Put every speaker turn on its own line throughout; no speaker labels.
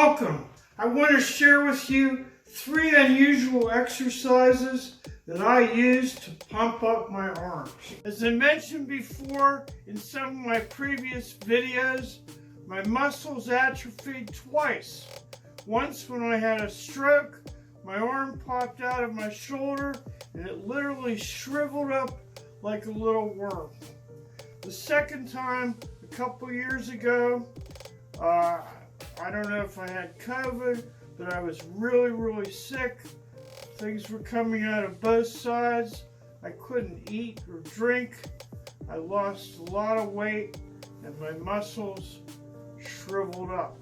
Welcome. I want to share with you 3 unusual exercises that I use to pump up my arms. As I mentioned before in some of my previous videos, my muscles atrophied twice. Once when I had a stroke, my arm popped out of my shoulder and it literally shriveled up like a little worm. The second time, a couple years ago, I don't know if I had COVID, but I was really sick. Things were coming out of both sides. I couldn't eat or drink. I lost a lot of weight and my muscles shriveled up.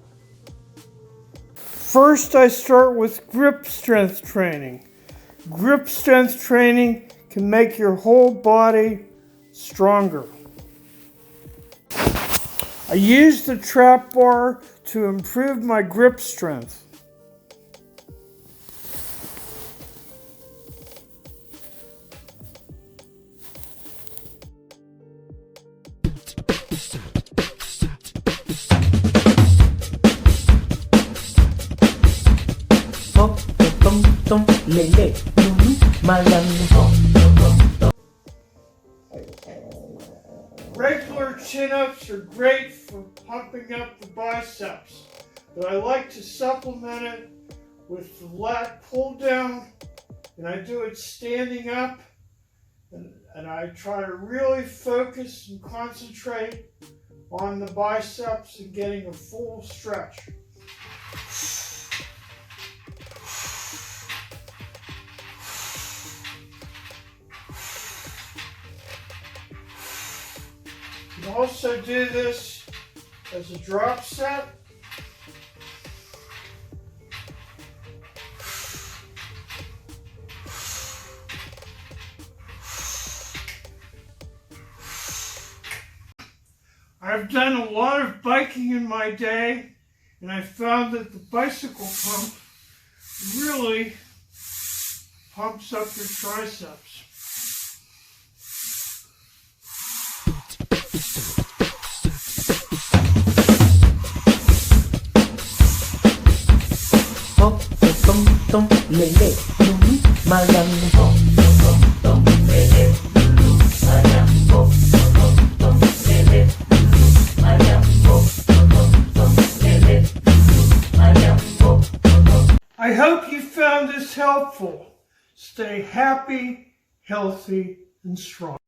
First, I start with grip strength training. Grip strength training can make your whole body stronger. I use the trap bar to improve my grip strength. Regular chin-ups are great for pumping up the biceps, but I like to supplement it with the lat pull down, and I do it standing up, and I try to really focus and concentrate on the biceps and getting a full stretch. You can also do this as a drop set. I've done a lot of biking in my day, and I found that the bicycle pump really pumps up your triceps. I hope you found this helpful. Stay happy, healthy, and strong.